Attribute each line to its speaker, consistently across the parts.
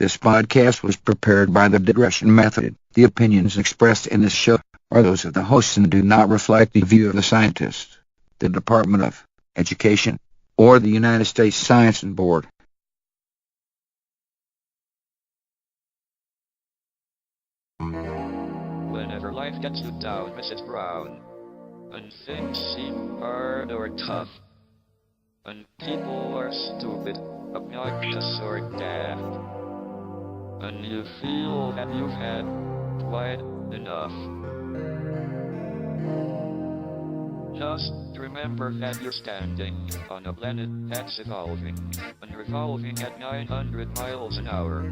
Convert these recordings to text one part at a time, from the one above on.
Speaker 1: This podcast was prepared by the Digression Method. The opinions expressed in this show are those of the hosts and do not reflect the view of the scientists, the Department of Education, or the United States Science Board.
Speaker 2: Whenever life gets you down, Mrs. Brown, and things seem hard or tough, and people are stupid, obnoxious, or daft, and you feel that you've had quite enough. Just remember that you're standing on a planet that's evolving and revolving at 900 miles an hour.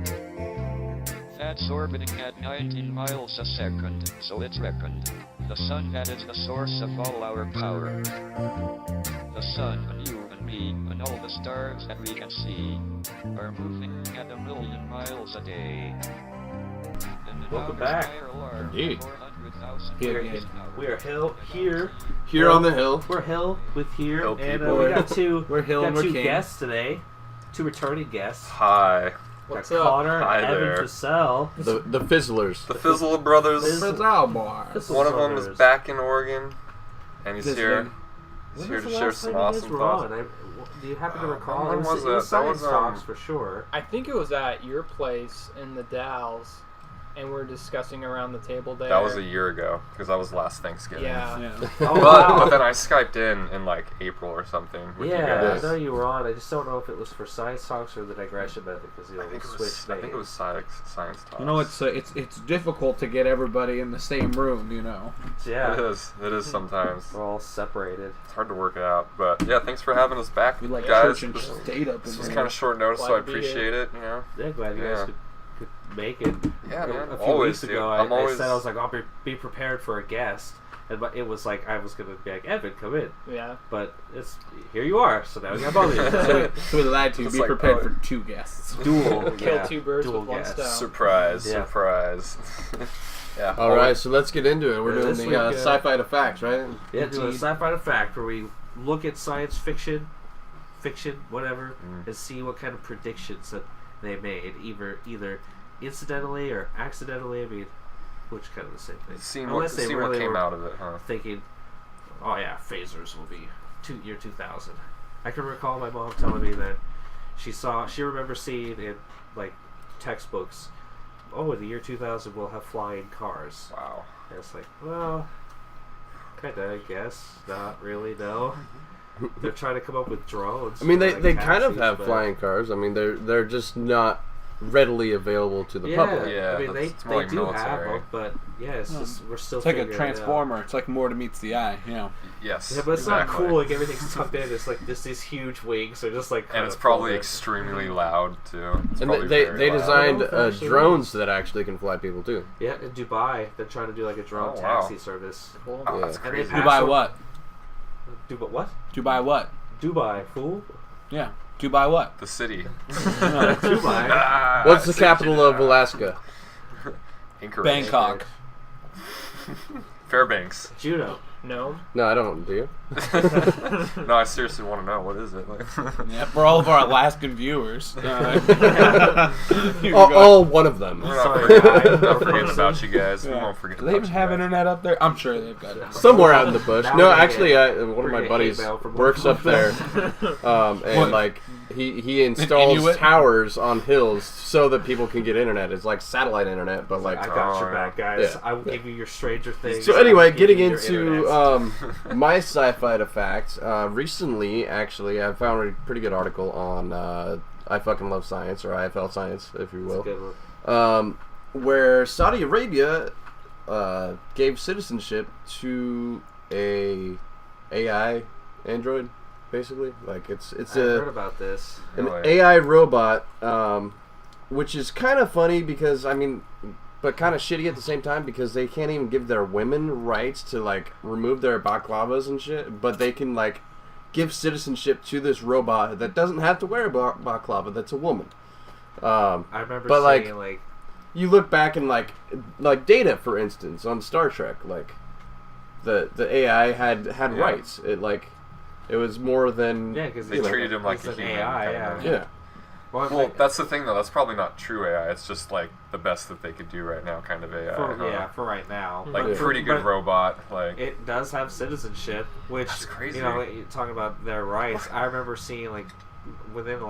Speaker 2: That's orbiting at 19 miles a second, so it's reckoned. The sun that is the source of all our power. The sun and you and me and all the stars that we can see are moving at 1,000,000 miles a day.
Speaker 3: Welcome back.
Speaker 4: Indeed.
Speaker 3: We are
Speaker 4: Here on the hill.
Speaker 3: We're hill with here,
Speaker 4: Hill
Speaker 3: and
Speaker 4: people.
Speaker 3: we got two.
Speaker 4: We're hill and we're
Speaker 3: two
Speaker 4: king.
Speaker 3: guests today, two returning guests.
Speaker 4: Hi.
Speaker 3: Got Conner
Speaker 4: Hi
Speaker 3: and Evan
Speaker 4: there.
Speaker 3: Fissell.
Speaker 4: The Fizzlers.
Speaker 5: The Fissell brothers.
Speaker 3: Fissell
Speaker 5: One of them is
Speaker 3: brothers.
Speaker 5: back in Oregon, and he's here. He's
Speaker 3: When
Speaker 5: here
Speaker 3: was
Speaker 5: to
Speaker 3: the
Speaker 5: share
Speaker 3: last
Speaker 5: some
Speaker 3: time you guys
Speaker 5: awesome
Speaker 3: were
Speaker 5: thoughts.
Speaker 3: on? Do you happen to recall?
Speaker 5: when
Speaker 3: It
Speaker 5: was
Speaker 3: was
Speaker 5: that? That
Speaker 3: Science
Speaker 5: was,
Speaker 3: Talks for sure.
Speaker 6: I think it was at your place in the Dalles, and we were discussing around the table there.
Speaker 5: That was a year ago, because that was last Thanksgiving.
Speaker 6: Yeah.
Speaker 3: Oh,
Speaker 5: But
Speaker 3: wow.
Speaker 5: then I Skyped in like April or something with you
Speaker 3: Yeah,
Speaker 5: guys.
Speaker 3: I know you were on. I just don't know if it was for Science Talks or the Digression Method because you
Speaker 5: I think it
Speaker 3: switched
Speaker 5: was. I think it was Science Talks.
Speaker 4: You know, it's difficult to get everybody in the same room, you know.
Speaker 3: Yeah.
Speaker 5: It is. It is sometimes.
Speaker 3: We're all separated.
Speaker 5: It's hard to work it out, but yeah. Thanks for having us back,
Speaker 4: We like
Speaker 5: guys.
Speaker 4: church and state up in
Speaker 5: This was
Speaker 4: there.
Speaker 5: kind of short notice, so
Speaker 6: Glad
Speaker 5: I
Speaker 6: to be
Speaker 5: appreciate it. You know.
Speaker 3: Yeah, glad you
Speaker 5: Yeah.
Speaker 3: guys could make it.
Speaker 5: Yeah, man.
Speaker 3: A few
Speaker 5: Always,
Speaker 3: weeks
Speaker 5: dude.
Speaker 3: ago,
Speaker 5: I'm
Speaker 3: I
Speaker 5: always.
Speaker 3: said I was like, I'll be prepared for a guest, and it was like I was gonna be like, Evan, come in,
Speaker 6: Yeah.
Speaker 3: but it's here you are. So now we got both of you.
Speaker 4: So we lied to you.
Speaker 5: It's
Speaker 4: Be
Speaker 5: like,
Speaker 4: prepared
Speaker 5: oh.
Speaker 4: for two guests.
Speaker 3: Dual,
Speaker 6: Kill
Speaker 3: yeah,
Speaker 6: two birds
Speaker 3: dual
Speaker 6: with one
Speaker 3: guests.
Speaker 6: stone.
Speaker 5: Surprise!
Speaker 3: Yeah.
Speaker 5: Surprise! Yeah.
Speaker 4: All right, so let's get into it. We're
Speaker 3: Yeah,
Speaker 4: doing
Speaker 3: this
Speaker 4: the
Speaker 3: week,
Speaker 4: sci-fi to facts, right?
Speaker 3: Yeah, doing a
Speaker 4: Indeed.
Speaker 3: sci-fi to fact where we look at science fiction, whatever, and see what kind of predictions that they made, either incidentally or accidentally. I mean, which kind of the same thing.
Speaker 5: See
Speaker 3: Unless they
Speaker 5: what
Speaker 3: really
Speaker 5: came
Speaker 3: were
Speaker 5: out of it, huh?
Speaker 3: thinking, oh yeah, phasers will be year 2000. I can recall my mom telling me that she remembers seeing in like textbooks, oh, in the year 2000 we'll have flying cars.
Speaker 5: Wow.
Speaker 3: And it's like, well, kinda, I guess. Not really, no. They're trying to come up with drones.
Speaker 4: I mean,
Speaker 3: like
Speaker 4: they kind of
Speaker 3: taxis,
Speaker 4: have
Speaker 3: but-
Speaker 4: flying cars. I mean, they're just not readily available to the
Speaker 3: Yeah,
Speaker 4: public.
Speaker 5: Yeah,
Speaker 3: I mean,
Speaker 5: it's
Speaker 3: they
Speaker 5: more like
Speaker 3: do have
Speaker 5: military.
Speaker 3: them, but yeah, it's just, we're still
Speaker 7: It's like a
Speaker 3: figuring it out.
Speaker 7: transformer. It's like more to meets the eye, you know.
Speaker 5: Yes.
Speaker 3: Yeah, but it's
Speaker 5: exactly.
Speaker 3: not cool. Like everything's tucked in. It's like just these huge wings. They're just like.
Speaker 5: And
Speaker 3: kinda
Speaker 5: it's probably
Speaker 3: folded.
Speaker 5: extremely loud too. It's
Speaker 4: And
Speaker 5: probably
Speaker 4: they
Speaker 5: very loud.
Speaker 4: designed
Speaker 3: I don't know if actually
Speaker 4: drones that actually can fly people too.
Speaker 3: Yeah, in Dubai, they're trying to do like a drone
Speaker 5: Oh, wow.
Speaker 3: taxi service.
Speaker 6: Cool.
Speaker 5: Oh, that's
Speaker 4: Yeah.
Speaker 3: And they
Speaker 5: crazy.
Speaker 3: passed
Speaker 7: Dubai
Speaker 3: on-
Speaker 7: what?
Speaker 3: Dubai what?
Speaker 7: Dubai what?
Speaker 3: Dubai, fool.
Speaker 7: Yeah. Dubai what?
Speaker 5: The city.
Speaker 3: Dubai.
Speaker 5: Ah,
Speaker 4: What's the
Speaker 5: I see what
Speaker 4: capital
Speaker 5: you did
Speaker 4: of
Speaker 5: there.
Speaker 4: Alaska?
Speaker 5: Anchorage.
Speaker 7: Bangkok.
Speaker 5: Fairbanks.
Speaker 3: Juno.
Speaker 6: No.
Speaker 4: No, I don't. Do you?
Speaker 5: No, I seriously want to know, what is it? Like,
Speaker 7: Yeah, for all of our Alaskan viewers.
Speaker 4: All one of them.
Speaker 5: we're not
Speaker 3: Sorry,
Speaker 5: forgetting,
Speaker 3: guy.
Speaker 5: not forgetting about you guys. We won't forget
Speaker 7: Do they
Speaker 5: about
Speaker 7: even
Speaker 5: you
Speaker 7: have
Speaker 5: guys.
Speaker 7: internet up there? I'm sure they've got it.
Speaker 4: Somewhere out in the bush.
Speaker 3: Now
Speaker 4: No,
Speaker 3: we're gonna
Speaker 4: actually,
Speaker 3: get-
Speaker 4: one of
Speaker 3: we're
Speaker 4: my
Speaker 3: gonna
Speaker 4: buddies
Speaker 3: hate mail from
Speaker 4: works
Speaker 3: one
Speaker 4: up there, and
Speaker 7: What?
Speaker 4: like he installs
Speaker 7: Inuit?
Speaker 4: towers on hills so that people can get internet. It's like satellite internet, but like.
Speaker 3: I got
Speaker 5: Oh,
Speaker 3: your
Speaker 5: yeah.
Speaker 3: back, guys.
Speaker 4: Yeah.
Speaker 3: I will give you your Stranger Things.
Speaker 4: So
Speaker 3: I
Speaker 4: anyway,
Speaker 3: will give
Speaker 4: getting
Speaker 3: you your
Speaker 4: into
Speaker 3: internets.
Speaker 4: my sci-fi to fact. Recently, actually, I found a pretty good article on I Fucking Love Science, or IFL Science, if you
Speaker 3: That's a
Speaker 4: will.
Speaker 3: good one.
Speaker 4: Where Saudi Arabia gave citizenship to a AI android, basically. Like it's
Speaker 3: I heard about this.
Speaker 4: an
Speaker 5: Really?
Speaker 4: AI robot, which is kind of funny because but kind of shitty at the same time because they can't even give their women rights to like remove their baklavas and shit, but they can like give citizenship to this robot that doesn't have to wear a baklava. That's a woman.
Speaker 3: I remember
Speaker 4: But, like,
Speaker 3: seeing like
Speaker 4: You look back and like Data, for instance, on Star Trek, like the AI had
Speaker 5: Yeah.
Speaker 4: rights. It was more than
Speaker 3: yeah, because
Speaker 5: They treated him like a human.
Speaker 3: AI.
Speaker 5: kind
Speaker 3: Yeah.
Speaker 5: of.
Speaker 4: yeah.
Speaker 5: Well, that's the thing, though. That's probably not true AI. It's just, like, the best that they could do right now kind of AI.
Speaker 3: Yeah, for right now.
Speaker 5: Like,
Speaker 3: But
Speaker 5: pretty good robot. Like,
Speaker 3: it does have citizenship, which,
Speaker 5: that's crazy.
Speaker 3: you know, you're talking about their rights. I remember seeing, like, within the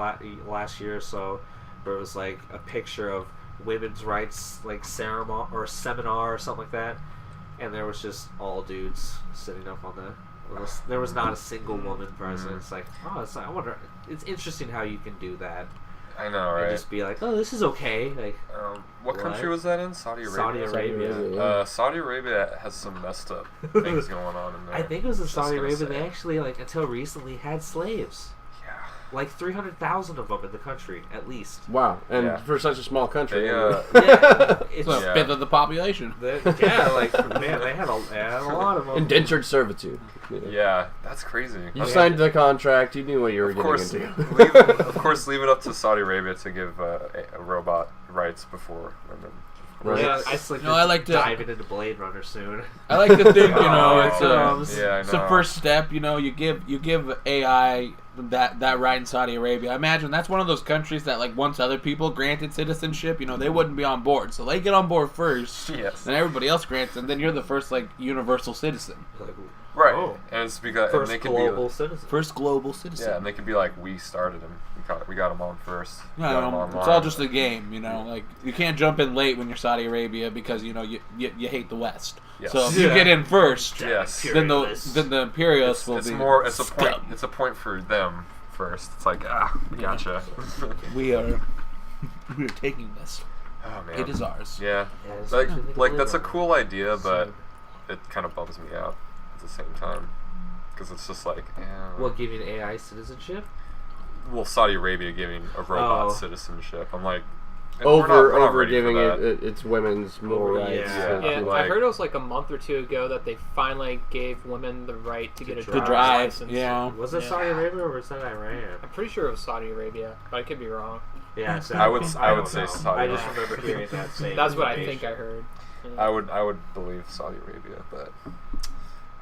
Speaker 3: last year or so, where it was, like, a picture of women's rights, like, ceremony or seminar or something like that, and there was just all dudes sitting up on the... There was not a single woman present. It's like, I wonder... It's interesting how you can do that.
Speaker 5: I know, right?
Speaker 3: And just be like, oh, this is okay. Like,
Speaker 5: what country was that in? Saudi Arabia?
Speaker 3: Saudi Arabia.
Speaker 5: Saudi Arabia has some messed up things going on in there.
Speaker 3: I think it was in Saudi Arabia.
Speaker 5: Say.
Speaker 3: They actually, like, until recently had slaves.
Speaker 5: Yeah.
Speaker 3: Like 300,000 of them in the country, at least.
Speaker 4: Wow, and for such a small country.
Speaker 3: Yeah, it's
Speaker 7: a fifth of the population.
Speaker 3: Man, they had a lot of them.
Speaker 4: Indentured servitude.
Speaker 5: Yeah, that's crazy.
Speaker 4: You signed the contract. You knew what you were getting into.
Speaker 5: Of course, leave it up to Saudi Arabia to give a robot rights before women.
Speaker 4: Right.
Speaker 3: Yeah, I like to dive into Blade Runner soon.
Speaker 7: I like to think, it's
Speaker 5: it's
Speaker 7: the first step. You give AI that right in Saudi Arabia. I imagine that's one of those countries that, like, once other people granted citizenship, they wouldn't be on board. So they get on board first,
Speaker 5: yes,
Speaker 7: and everybody else grants, and then you're the first, like, universal citizen.
Speaker 5: Right, and it's because
Speaker 3: first
Speaker 5: and they
Speaker 3: global citizen.
Speaker 7: First global citizen.
Speaker 5: Yeah, and they could be like, we started him. We got him on first.
Speaker 7: No, it's all just a game, Like, you can't jump in late when you're Saudi Arabia because you hate the West.
Speaker 5: Yes.
Speaker 7: So if you get in first,
Speaker 5: yes,
Speaker 7: then the imperialists will be.
Speaker 5: It's a point. It's a point for them first. It's like, gotcha.
Speaker 7: we are taking this.
Speaker 5: Oh man,
Speaker 7: it is ours.
Speaker 5: Yeah, like that's a cool idea, but it kind of bums me out at the same time because it's just like,
Speaker 3: Well, giving AI citizenship.
Speaker 5: Well, Saudi Arabia giving a robot citizenship. I'm like,
Speaker 4: over giving its women's moral rights.
Speaker 6: Yeah, I heard it was like a month or two ago that they finally gave women the right to get a driver's
Speaker 7: drive.
Speaker 6: license.
Speaker 7: Yeah,
Speaker 3: was it Saudi Arabia or was that Iran?
Speaker 6: I'm pretty sure it was Saudi Arabia, but I could be wrong.
Speaker 3: Yeah, so
Speaker 5: I would say Saudi Arabia.
Speaker 3: I just remember hearing that same.
Speaker 6: That's what I think I heard.
Speaker 5: Yeah. I would believe Saudi Arabia, but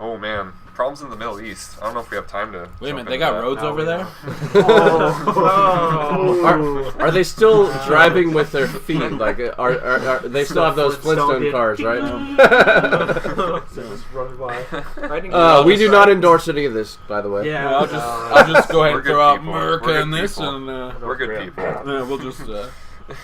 Speaker 5: oh man, problems in the Middle East. I don't know if we have time to.
Speaker 7: Wait a minute, they got roads over there?
Speaker 4: Are they still driving with their feet? Like, are they still have those Flintstone cars, right? We do not endorse any of this, by the way.
Speaker 3: Yeah,
Speaker 7: I'll just go ahead and throw out America in this, and
Speaker 5: we're good people.
Speaker 7: We'll just.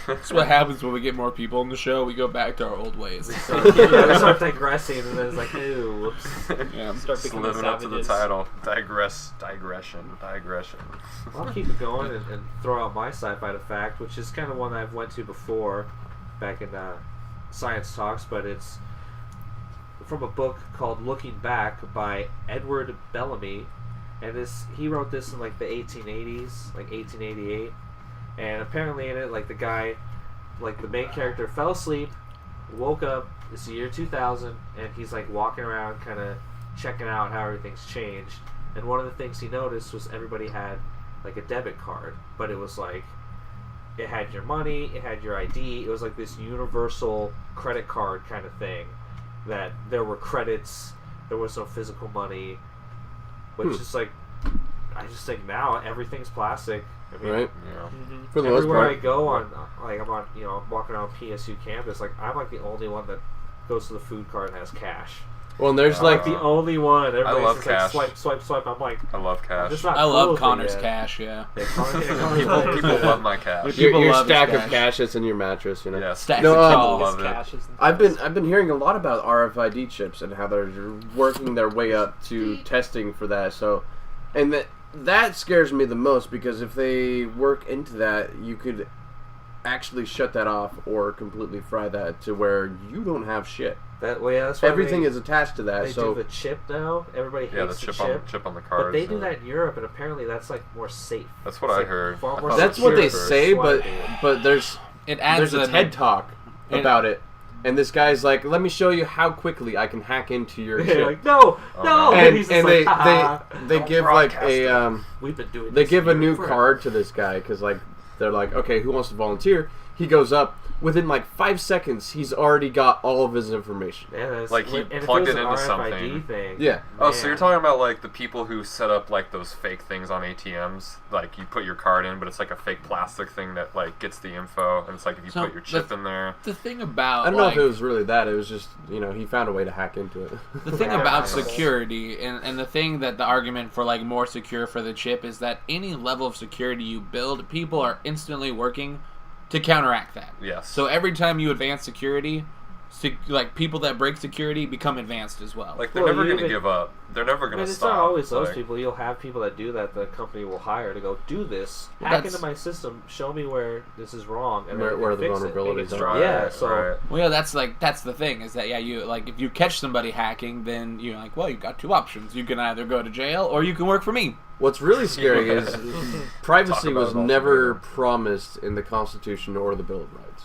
Speaker 7: That's what happens when we get more people on the show. We go back to our old ways.
Speaker 3: We start digressing, and then it's like, ooh, whoops.
Speaker 7: Yeah,
Speaker 6: start
Speaker 5: just living up to the title. Digression.
Speaker 3: I'll keep it going and throw out my sci-fi fact, which is kind of one I've went to before, back in Science Talks, but it's from a book called Looking Back by Edward Bellamy, and he wrote this in like the 1880s, like 1888. And apparently in it, like, the guy, like, the main character fell asleep, woke up, it's the year 2000, and he's, like, walking around kind of checking out how everything's changed. And one of the things he noticed was everybody had, like, a debit card, but it was, like, it had your money, it had your ID, it was, like, this universal credit card kind of thing, that there were credits, there was no physical money, which is, like, I just think now everything's plastic. I mean,
Speaker 4: right.
Speaker 5: Yeah.
Speaker 4: For the most
Speaker 3: everywhere
Speaker 4: part.
Speaker 3: I go I'm walking around PSU campus, like, I'm like the only one that goes to the food cart and has cash.
Speaker 4: Well, and there's
Speaker 3: Like the only one. Everybody's
Speaker 5: love
Speaker 3: just
Speaker 5: cash.
Speaker 3: like swipe. I'm like,
Speaker 5: I love cash.
Speaker 7: I love Connor's cash. Yeah.
Speaker 5: People love my cash.
Speaker 4: Your stack of cash that's in your mattress,
Speaker 5: Yeah,
Speaker 7: Stacks
Speaker 4: No,
Speaker 7: of
Speaker 5: love
Speaker 7: cash.
Speaker 5: it.
Speaker 4: I've been hearing a lot about RFID chips and how they're working their way up to testing for that. So, and that scares me the most, because if they work into that, you could actually shut that off or completely fry that to where you don't have shit.
Speaker 3: That's why
Speaker 4: everything is attached to that.
Speaker 3: They
Speaker 4: so
Speaker 3: do the chip now. Everybody hates
Speaker 5: the chip on the
Speaker 3: but
Speaker 5: cards.
Speaker 3: they do that in Europe, and apparently that's like more safe.
Speaker 5: That's what I heard.
Speaker 3: Far more
Speaker 4: that's
Speaker 3: secure
Speaker 4: what they
Speaker 3: for
Speaker 4: say,
Speaker 3: swiping.
Speaker 4: but there's a TED talk about it. And this guy's like, let me show you how quickly I can hack into your chip.
Speaker 3: Like, no.
Speaker 4: And,
Speaker 3: he's
Speaker 4: and they give like
Speaker 3: we've been doing
Speaker 4: they
Speaker 3: this
Speaker 4: give a new
Speaker 3: forever.
Speaker 4: card to this guy, because like they're like, okay, who wants to volunteer? he goes up. Within like 5 seconds, he's already got all of his information.
Speaker 3: Yeah, that's,
Speaker 5: Like, he
Speaker 3: and
Speaker 5: plugged
Speaker 3: if
Speaker 5: it
Speaker 3: an
Speaker 5: into
Speaker 3: RFID
Speaker 5: something.
Speaker 3: Thing,
Speaker 4: Yeah.
Speaker 5: Oh, so you're talking about like the people who set up like those fake things on ATMs? Like you put your card in, but it's like a fake plastic thing that like gets the info, and it's like if you
Speaker 7: So
Speaker 5: put your chip in there.
Speaker 7: The thing about
Speaker 4: I don't know if it was really that. It was just, he found a way to hack into it.
Speaker 7: the thing
Speaker 3: Yeah.
Speaker 7: about security, and the thing that the argument for like more secure for the chip is that any level of security you build, people are instantly working to counteract that.
Speaker 5: Yes.
Speaker 7: So every time you advance security, like people that break security become advanced as well.
Speaker 5: Like they're
Speaker 3: Well,
Speaker 5: never
Speaker 3: you
Speaker 5: going to
Speaker 3: even-
Speaker 5: give up. They're never going to
Speaker 3: it's
Speaker 5: stop.
Speaker 3: not always those
Speaker 5: Like,
Speaker 3: people. You'll have people that do that. The company will hire to go do this.
Speaker 7: Well,
Speaker 3: Hack
Speaker 7: that's-
Speaker 3: into my system. Show me where this is wrong, and
Speaker 4: Where-
Speaker 3: then
Speaker 4: where the
Speaker 3: fix it, make
Speaker 4: vulnerabilities
Speaker 3: it
Speaker 4: are.
Speaker 3: strong.
Speaker 5: Right,
Speaker 3: Yeah. So
Speaker 5: right.
Speaker 7: Well, yeah, that's the thing is that you like if you catch somebody hacking, then you're like, well, you got two options. You can either go to jail or you can work for me.
Speaker 4: What's really scary is privacy
Speaker 5: Talk about
Speaker 4: was
Speaker 5: it all
Speaker 4: never
Speaker 5: together.
Speaker 4: promised in the Constitution or the Bill of Rights.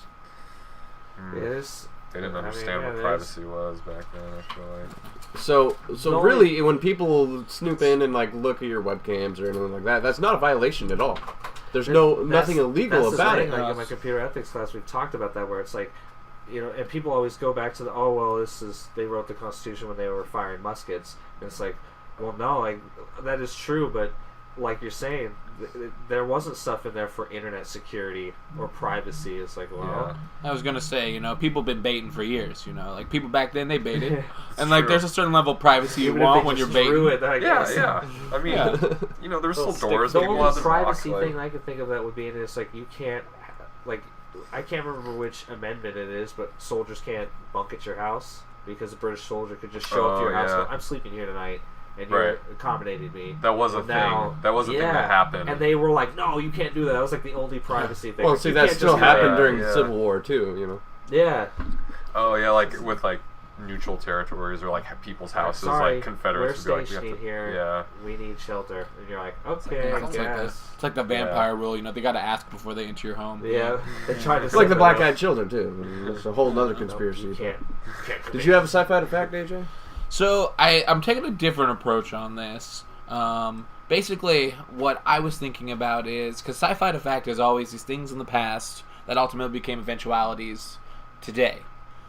Speaker 5: They didn't understand what privacy was back then, I feel like.
Speaker 4: So
Speaker 3: No,
Speaker 4: really, when people snoop in and like look at your webcams or anything like that, that's not a violation at all. There's nothing illegal
Speaker 3: that's the
Speaker 4: about
Speaker 3: thing,
Speaker 4: it.
Speaker 3: Like in my computer ethics class, we've talked about that, where it's like, and people always go back to they wrote the Constitution when they were firing muskets, and it's like, well, no, like that is true, but like you're saying, there wasn't stuff in there for internet security or privacy. It's like, well,
Speaker 7: I was gonna say, people been baiting for years. Like people back then they baited,
Speaker 3: Yeah.
Speaker 7: and like
Speaker 5: true.
Speaker 7: there's a certain level of privacy you
Speaker 3: even if
Speaker 7: want
Speaker 3: they
Speaker 7: when you're
Speaker 3: just drew
Speaker 7: baiting.
Speaker 3: it, I
Speaker 5: Yeah,
Speaker 3: guess.
Speaker 5: yeah. I mean,
Speaker 7: Yeah.
Speaker 5: there's still
Speaker 3: Little
Speaker 5: doors
Speaker 3: The
Speaker 5: people
Speaker 3: only
Speaker 5: have to
Speaker 3: privacy
Speaker 5: knock,
Speaker 3: thing
Speaker 5: like,
Speaker 3: I can think of that would be in it is like you can't, like, I can't remember which amendment it is, but soldiers can't bunk at your house because a British soldier could just show up to your house.
Speaker 5: yeah.
Speaker 3: And go, I'm sleeping here tonight, and
Speaker 5: Right.
Speaker 3: you're accommodating me.
Speaker 5: That was a
Speaker 3: Now-
Speaker 5: thing. That was a thing
Speaker 3: yeah.
Speaker 5: that happened.
Speaker 3: And they were like, "No, you can't do that." That was like the only privacy thing.
Speaker 4: Well,
Speaker 3: Like,
Speaker 4: see,
Speaker 3: you
Speaker 4: that
Speaker 3: can't
Speaker 4: still
Speaker 3: just do
Speaker 4: happened
Speaker 3: that.
Speaker 4: during
Speaker 5: Yeah.
Speaker 4: the Civil War too.
Speaker 3: Yeah,
Speaker 5: Oh yeah, like with like neutral territories or like people's houses,
Speaker 3: sorry,
Speaker 5: like Confederates
Speaker 3: we're
Speaker 5: would be like,
Speaker 3: stationing here.
Speaker 5: Yeah.
Speaker 3: We need shelter, and you're like, "Okay, I
Speaker 7: It's like
Speaker 3: guess."
Speaker 7: it's like the vampire rule. They got to ask before they enter your home.
Speaker 3: Yeah, they tried to.
Speaker 4: It's like
Speaker 3: set
Speaker 4: the
Speaker 3: that
Speaker 4: Black
Speaker 3: up.
Speaker 4: Eyed Children too. It's a whole other conspiracy.
Speaker 3: You can't
Speaker 4: Did you have a sci-fi fact, AJ?
Speaker 7: So I'm taking a different approach on this. Basically, what I was thinking about is because sci-fi to fact is always these things in the past that ultimately became eventualities today.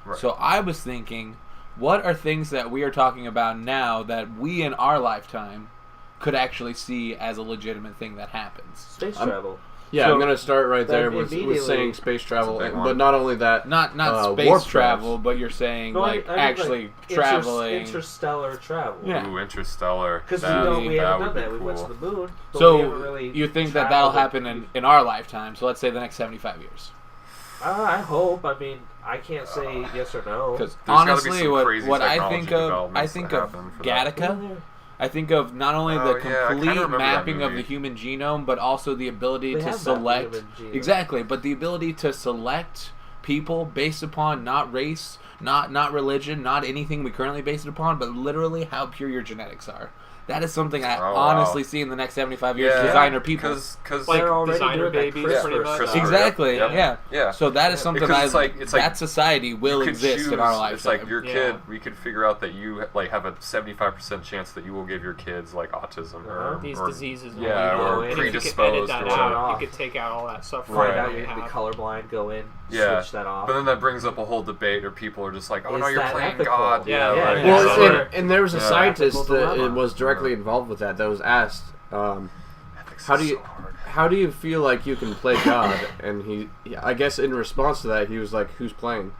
Speaker 5: Right.
Speaker 7: So I was thinking, what are things that we are talking about now that we in our lifetime could actually see as a legitimate thing that happens?
Speaker 3: Space travel.
Speaker 4: Yeah,
Speaker 7: So-
Speaker 4: I'm gonna start right there
Speaker 3: That
Speaker 4: with
Speaker 3: immediately-
Speaker 4: saying space travel,
Speaker 5: That's a big
Speaker 4: but
Speaker 5: one.
Speaker 4: not only that.
Speaker 7: Not
Speaker 4: warp
Speaker 7: space
Speaker 4: drives.
Speaker 7: travel, but you're saying
Speaker 3: No, I
Speaker 7: like
Speaker 3: mean,
Speaker 7: actually
Speaker 3: like,
Speaker 7: traveling.
Speaker 3: interstellar travel.
Speaker 7: Yeah.
Speaker 5: Ooh, Interstellar.
Speaker 3: Because
Speaker 5: That-
Speaker 3: we
Speaker 5: that
Speaker 3: haven't
Speaker 5: would
Speaker 3: done
Speaker 5: be
Speaker 3: that. We went to
Speaker 5: cool.
Speaker 3: the moon. But we
Speaker 7: So
Speaker 3: haven't really
Speaker 7: you think that
Speaker 3: traveled
Speaker 7: that'll happen in our lifetime? So let's say the next 75 years.
Speaker 3: I hope. I mean, I can't say yes or no.
Speaker 7: Because
Speaker 5: There's gotta be
Speaker 7: honestly,
Speaker 5: some crazy
Speaker 7: what I
Speaker 5: technology
Speaker 7: think of, I
Speaker 5: developments
Speaker 7: think
Speaker 5: that
Speaker 7: of
Speaker 5: happen for that.
Speaker 7: Gattaca. I think of not only
Speaker 5: Oh,
Speaker 7: the
Speaker 5: yeah, I kinda
Speaker 7: complete
Speaker 5: remember that
Speaker 7: mapping of
Speaker 5: movie.
Speaker 7: the human genome, but also the ability
Speaker 3: They
Speaker 7: to
Speaker 3: have mapped the
Speaker 7: select
Speaker 3: human genome.
Speaker 7: exactly, but the ability to select people based upon not race, not religion, not anything we currently base it upon, but literally how pure your genetics are. That is something I
Speaker 5: Oh, wow.
Speaker 7: honestly see in the next 75 years.
Speaker 5: Yeah,
Speaker 7: Designer people.
Speaker 5: Because
Speaker 6: Like
Speaker 3: They're already
Speaker 6: designer
Speaker 3: doing that
Speaker 6: babies,
Speaker 3: CRISPR
Speaker 6: pretty much.
Speaker 3: stuff.
Speaker 7: Exactly.
Speaker 5: Yep.
Speaker 7: Yeah.
Speaker 5: Yeah.
Speaker 7: So that is something
Speaker 5: Because
Speaker 7: I
Speaker 5: it's like
Speaker 7: that society will
Speaker 5: you could
Speaker 7: exist
Speaker 5: choose,
Speaker 7: in our lifetime.
Speaker 5: It's like your
Speaker 6: Yeah.
Speaker 5: kid. We could figure out that you like have a 75% chance that you will give your kids like autism or
Speaker 6: These
Speaker 5: or,
Speaker 6: diseases. and
Speaker 5: yeah,
Speaker 6: all
Speaker 3: or
Speaker 6: that. And if
Speaker 5: predisposed
Speaker 6: you could edit that
Speaker 5: or
Speaker 6: out.
Speaker 3: whatever.
Speaker 6: You could take out all that stuff.
Speaker 3: Find
Speaker 5: Right.
Speaker 3: out
Speaker 6: you
Speaker 3: you're gonna be
Speaker 6: have.
Speaker 3: colorblind. Go in.
Speaker 5: Yeah.
Speaker 3: Switch that off.
Speaker 5: But then that brings up a whole debate, or people are just like, "Oh
Speaker 3: Is
Speaker 5: no, you're
Speaker 3: that
Speaker 5: playing
Speaker 3: ethical?
Speaker 5: God."
Speaker 6: Yeah,
Speaker 5: like,
Speaker 6: yeah.
Speaker 4: Well,
Speaker 3: Yeah.
Speaker 4: and there was a
Speaker 5: Yeah.
Speaker 4: scientist
Speaker 3: Ethical
Speaker 4: that
Speaker 3: dilemma.
Speaker 4: was directly involved with that was asked,
Speaker 5: ethics
Speaker 4: how
Speaker 5: is
Speaker 4: do you
Speaker 5: so hard.
Speaker 4: how do you feel like you can play God? And I guess in response to that, he was like, "Who's playing?"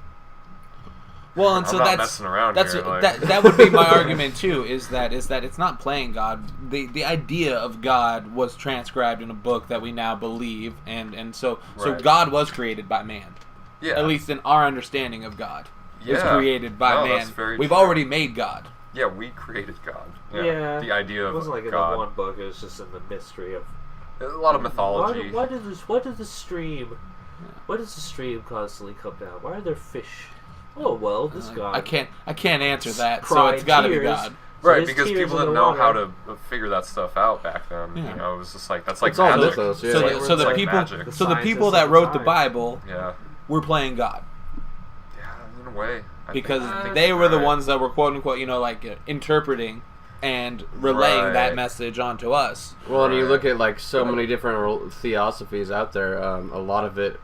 Speaker 7: Well, and
Speaker 5: I'm
Speaker 7: so
Speaker 5: not
Speaker 7: that's
Speaker 5: messing around
Speaker 7: that's
Speaker 5: here, like-
Speaker 7: that would be my argument too. Is that it's not playing God. The idea of God was transcribed in a book that we now believe, and so
Speaker 5: Right.
Speaker 7: God was created by man.
Speaker 5: Yeah.
Speaker 7: At least in our understanding of God, was
Speaker 5: Yeah.
Speaker 7: created by
Speaker 5: No,
Speaker 7: man.
Speaker 5: that's very
Speaker 7: We've
Speaker 5: true.
Speaker 7: already made God.
Speaker 5: Yeah, we created God.
Speaker 3: Yeah.
Speaker 5: The idea
Speaker 3: It
Speaker 5: of
Speaker 3: wasn't like in
Speaker 5: God.
Speaker 3: the one book. It was just in the mystery of
Speaker 5: A lot of mythology.
Speaker 3: Why does the stream? Why does the stream constantly come down? Why are there fish? Oh well, this God.
Speaker 7: I can't answer that. So
Speaker 3: cried
Speaker 7: it's got to be
Speaker 3: tears.
Speaker 7: God.
Speaker 3: So
Speaker 5: Right,
Speaker 3: his
Speaker 5: because
Speaker 3: tears
Speaker 5: people
Speaker 3: in
Speaker 5: didn't
Speaker 3: the
Speaker 5: know
Speaker 3: water.
Speaker 5: how to figure that stuff out back then.
Speaker 7: Yeah.
Speaker 5: You know, it was just like that's like
Speaker 4: It's all
Speaker 5: magic.
Speaker 4: mythos, yeah.
Speaker 7: So
Speaker 3: Like,
Speaker 7: the,
Speaker 3: it's
Speaker 7: so the
Speaker 3: like
Speaker 7: people
Speaker 5: magic.
Speaker 3: The
Speaker 7: so the people
Speaker 3: scientists
Speaker 7: that
Speaker 3: of the
Speaker 7: wrote the
Speaker 3: time.
Speaker 7: Bible
Speaker 5: Yeah,
Speaker 7: were playing God.
Speaker 5: yeah, in a way. I
Speaker 7: Because
Speaker 5: think
Speaker 7: they were the
Speaker 5: right.
Speaker 7: ones that were quote unquote, interpreting and relaying that
Speaker 5: Right.
Speaker 7: message onto us.
Speaker 4: Well, and you
Speaker 5: Right.
Speaker 4: look at like so many different theosophies out there. A lot of it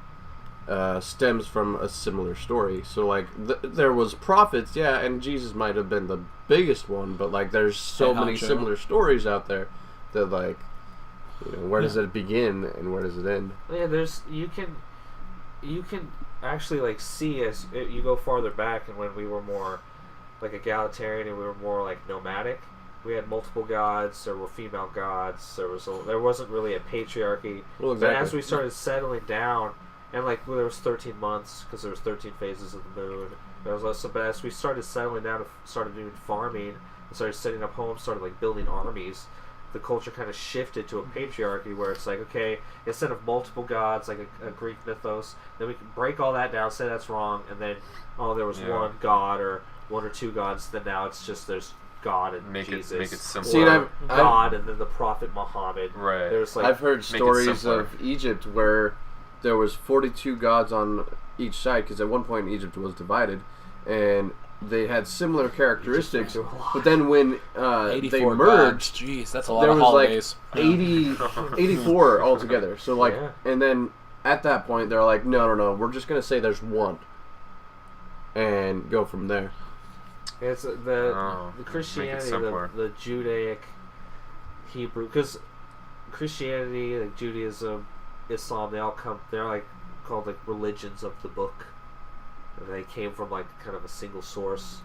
Speaker 4: stems from a similar story. So like there was prophets, yeah, and Jesus might have been the biggest one, but like there's so many similar stories out there that like, where does it begin and where does it end?
Speaker 3: Yeah, you can actually like see as you go farther back, and when we were more like egalitarian and we were more like nomadic, we had multiple gods. There were female gods. There wasn't really a patriarchy.
Speaker 4: Well, exactly.
Speaker 3: But as we started settling down, and like there was 13 months because there was 13 phases of the moon. There was less. But as we started settling down, and started doing farming, and started setting up homes, started like building armies, the culture kind of shifted to a patriarchy where it's like, okay, instead of multiple gods like a Greek mythos, then we can break all that down, say that's wrong, and then there was one god or one or two gods. Then now it's just there's God and Jesus.
Speaker 5: Make it simple.
Speaker 4: See,
Speaker 3: God and then the Prophet Muhammad.
Speaker 5: Right.
Speaker 3: There's like
Speaker 4: I've heard stories of Egypt where there was 42 gods on each side, because at one point Egypt was divided, and they had similar characteristics. But then when they merged,
Speaker 7: jeez, that's a lot
Speaker 4: there
Speaker 7: of
Speaker 4: was
Speaker 7: holidays.
Speaker 4: like 84 altogether. So like, and then at that point they're like, no, we're just gonna say there's one, and go from there.
Speaker 3: It's the Christianity, the Judaic, Hebrew, because Christianity, like Judaism, Islam, they're like called like religions of the book, and they came from like kind of a single source,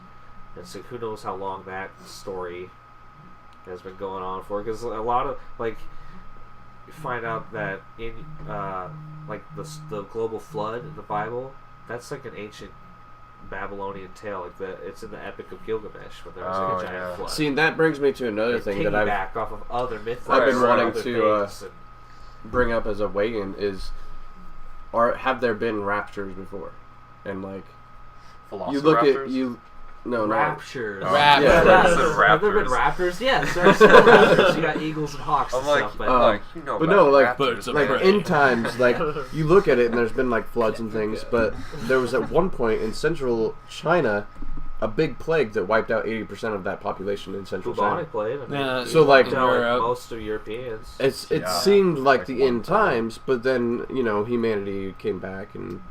Speaker 3: and so who knows how long that story has been going on for? Because a lot of like you find out that in like the global flood in the Bible, that's like an ancient Babylonian tale, like it's in the Epic of Gilgamesh when there was like a giant flood.
Speaker 4: See, and that brings me to another thing that
Speaker 3: back off of other myths.
Speaker 4: I've been wanting to bring up as a weigh-in is, have there been raptures before? And like, you look at
Speaker 3: raptures.
Speaker 5: Raptures.
Speaker 3: Have there been raptors? Yes, there are still raptors. You got eagles and hawks and stuff.
Speaker 4: But in times, like you look at it and there's been like floods and things, but there was at one point in central China a big plague that wiped out 80% of that population in central China.
Speaker 3: Plague.
Speaker 4: So like
Speaker 3: most of Europeans.
Speaker 4: It seemed like the end times, but then humanity came back and.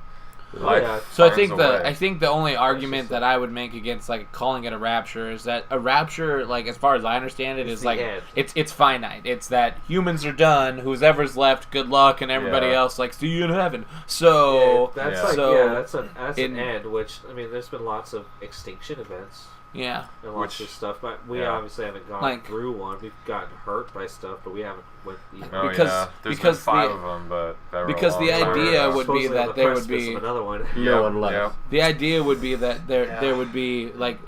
Speaker 7: So I think the only argument that I would make against like calling it a rapture is that a rapture, like as far as I understand it, is like it's finite. It's that humans are done, whoever's left, good luck, and everybody else like see you in heaven. So
Speaker 3: that's an end. Which I mean, there's been lots of extinction events.
Speaker 7: Yeah,
Speaker 3: and lots of stuff, but we obviously haven't gone through one. We've gotten hurt by stuff, but we haven't went.
Speaker 5: There's been 5 of them, but
Speaker 7: because the idea would be that there would be
Speaker 3: another one.
Speaker 4: No one left.
Speaker 7: Yeah. The idea would be that there would be like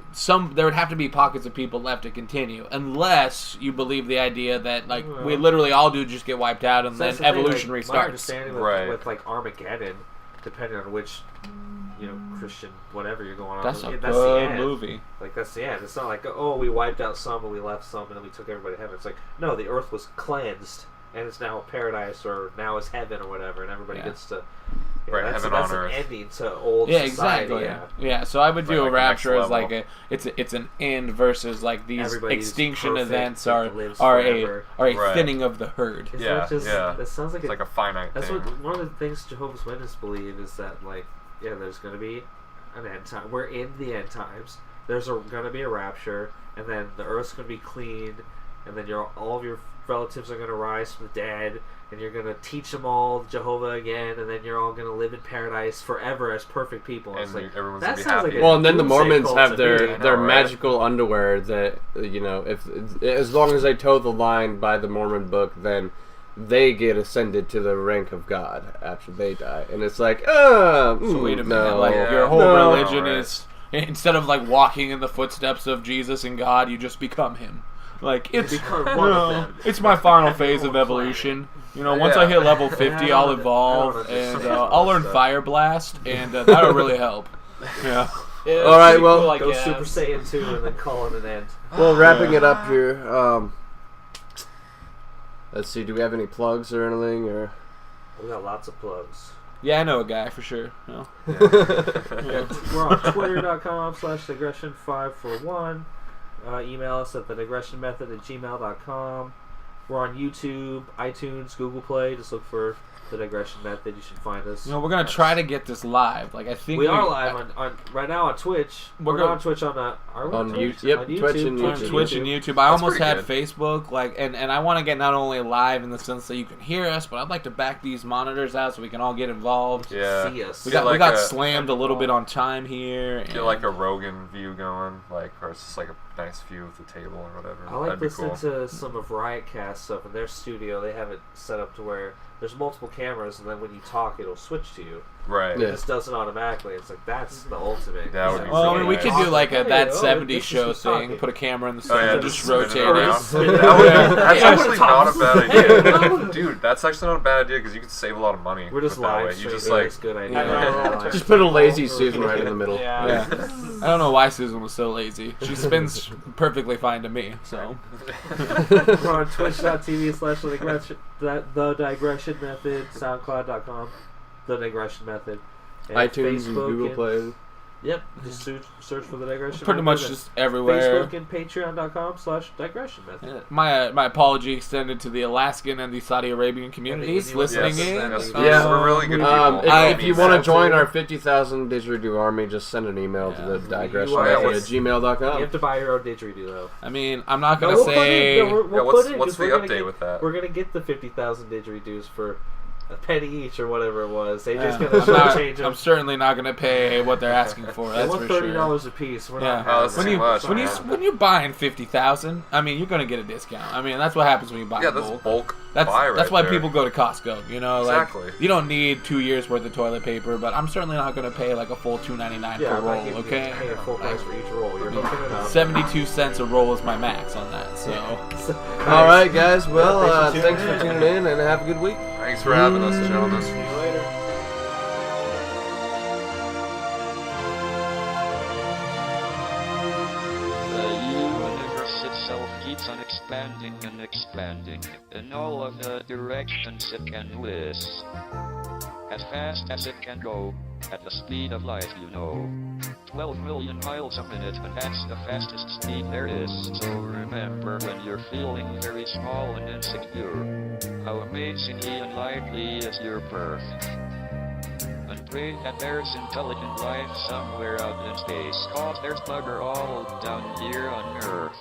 Speaker 7: there would have to be pockets of people left to continue, unless you believe the idea that like we literally all do just get wiped out and then evolution restarts. My
Speaker 3: understanding with like Armageddon, depending on which. Christian, whatever you're going on.
Speaker 7: That's a
Speaker 3: good
Speaker 7: the movie.
Speaker 3: Like, that's the end. It's not like, we wiped out some and we left some and then we took everybody to heaven. It's like, no, the earth was cleansed and it's now a paradise or now is heaven or whatever, and everybody gets to...
Speaker 5: heaven on earth.
Speaker 3: That's an ending to old society.
Speaker 7: Exactly. Yeah, so I would do a rapture as like it's an end versus like these extinction events are a thinning of the herd.
Speaker 3: That sounds like
Speaker 5: it's like a finite
Speaker 3: thing.
Speaker 5: That's
Speaker 3: one of the things Jehovah's Witnesses believe is that like there's going to be an end time. We're in the end times. There's going to be a rapture, and then the earth's going to be cleaned, and then all of your relatives are going to rise from the dead, and you're going to teach them all Jehovah again, and then you're all going to live in paradise forever as perfect people.
Speaker 5: And
Speaker 3: it's like,
Speaker 5: everyone's
Speaker 3: that
Speaker 5: going to be
Speaker 3: sounds
Speaker 5: happy.
Speaker 4: Well, and then the Mormons have their magical underwear that, if as long as they toe the line by the Mormon book, then they get ascended to the rank of God after they die. And it's like,
Speaker 7: so wait a minute, your whole religion is, instead of like walking in the footsteps of Jesus and God, you just become him. Like, it's my final phase of evolution. Once I hit level 50, I'll evolve, and I'll learn Fire Blast, and that'll really help. Yeah.
Speaker 4: All right, well,
Speaker 3: go Super Saiyan 2 and then call it an end.
Speaker 4: Well, wrapping it up here, let's see, do we have any plugs or anything? Or
Speaker 3: we got lots of plugs.
Speaker 7: Yeah, I know a guy for sure. No.
Speaker 3: We're on twitter.com/digression541. Email us at TheDigressionMethod@gmail.com. We're on YouTube, iTunes, Google Play. Just look for The Digression Method. You should find us.
Speaker 7: We're gonna try to get this live. Like I think
Speaker 3: we are live on right now on Twitch. We're not on Twitch on
Speaker 4: YouTube. Yep, Twitch and YouTube.
Speaker 7: Twitch and YouTube. I almost had Facebook, and I want to get not only live in the sense that you can hear us, but I'd like to back these monitors out so we can all get involved.
Speaker 5: Yeah.
Speaker 3: See us.
Speaker 7: We got slammed a little bit on time here.
Speaker 5: Get like a Rogan view going, or it's just like a nice view of the table or whatever.
Speaker 3: I like
Speaker 5: That'd be
Speaker 3: listening
Speaker 5: cool.
Speaker 3: to some of Riotcast stuff in their studio. They have it set up to where there's multiple cameras, and then when you talk, it'll switch to you.
Speaker 5: Right.
Speaker 3: It just does it automatically. It's like that's the ultimate.
Speaker 5: That would be
Speaker 7: Well, I mean,
Speaker 5: really
Speaker 7: we
Speaker 5: nice.
Speaker 7: could do like a That 70s
Speaker 3: this is
Speaker 7: Show
Speaker 3: who's
Speaker 7: thing.
Speaker 3: talking.
Speaker 7: Put a camera in the
Speaker 5: Oh, yeah,
Speaker 7: center,
Speaker 5: just
Speaker 7: just
Speaker 5: spin it
Speaker 7: rotate
Speaker 5: around.
Speaker 7: it.
Speaker 5: That's actually not a bad idea. Dude, that's actually not a bad idea because you could save a lot of money.
Speaker 3: We're just
Speaker 5: with that way.
Speaker 3: live
Speaker 5: You just
Speaker 3: streaming.
Speaker 5: like
Speaker 3: It's a good idea.
Speaker 7: Yeah.
Speaker 4: Just put a lazy Susan right in the middle.
Speaker 7: Yeah. I don't know why Susan was so lazy. She spins perfectly fine to me. So
Speaker 3: We're on twitch.tv/The Digression Method, SoundCloud.com, The Digression Method, and
Speaker 4: iTunes and
Speaker 3: Facebook
Speaker 4: Google Play.
Speaker 3: Yep, just search for The Digression
Speaker 7: pretty
Speaker 3: Method.
Speaker 7: much just everywhere.
Speaker 3: Facebook and Patreon.com/Digression Method.
Speaker 7: My apology extended to the Alaskan and the Saudi Arabian communities listening
Speaker 5: Yes,
Speaker 7: in.
Speaker 5: yes,
Speaker 4: Yeah.
Speaker 5: we're really good people.
Speaker 4: If you want to join our 50,000 didgeridoo army, just send an email to the digressionmethod@gmail.com.
Speaker 3: You have to buy your own didgeridoo, though.
Speaker 7: I mean, I'm not gonna
Speaker 3: we'll
Speaker 7: say.
Speaker 5: what's the update with that?
Speaker 3: We're gonna get the 50,000 didgeridoos for a penny each or whatever it was. They just
Speaker 7: I'm,
Speaker 3: gonna change them.
Speaker 7: I'm certainly not gonna pay what they're asking for.
Speaker 3: They
Speaker 7: That's
Speaker 3: want
Speaker 7: for
Speaker 3: $30
Speaker 7: sure.
Speaker 3: a piece. We're
Speaker 7: Yeah.
Speaker 3: not
Speaker 5: Oh, that's
Speaker 3: having
Speaker 5: too
Speaker 3: that.
Speaker 5: much.
Speaker 7: When you're buying 50,000, I mean, you're gonna get a discount. I mean, that's what happens when you buy
Speaker 5: Yeah,
Speaker 7: in
Speaker 5: that's
Speaker 7: bulk.
Speaker 5: bulk
Speaker 7: That's
Speaker 5: buy right
Speaker 7: why
Speaker 5: there.
Speaker 7: people go to Costco. You know,
Speaker 5: Exactly.
Speaker 7: like you don't need 2 years worth of toilet paper, but I'm certainly not gonna pay like a full $2.99
Speaker 3: Yeah,
Speaker 7: per
Speaker 3: I'm not
Speaker 7: roll.
Speaker 3: giving you
Speaker 7: Okay,
Speaker 3: paying full price for each roll. You're hooking it up.
Speaker 7: 72 cents a roll is my max on that. So.
Speaker 4: All right, guys. Well,
Speaker 3: Yeah,
Speaker 4: thanks for tuning in and have a good week.
Speaker 5: Thanks for having us, gentlemen.
Speaker 3: See you later.
Speaker 2: The universe itself keeps on expanding and expanding in all of the directions it can whiz. As fast as it can go, at the speed of light, 12 million miles a minute, and that's the fastest speed there is. So remember, when you're feeling very small and insecure, how amazingly unlikely is your birth. And pray that there's intelligent life somewhere out in space, 'cause there's bugger all down here on Earth.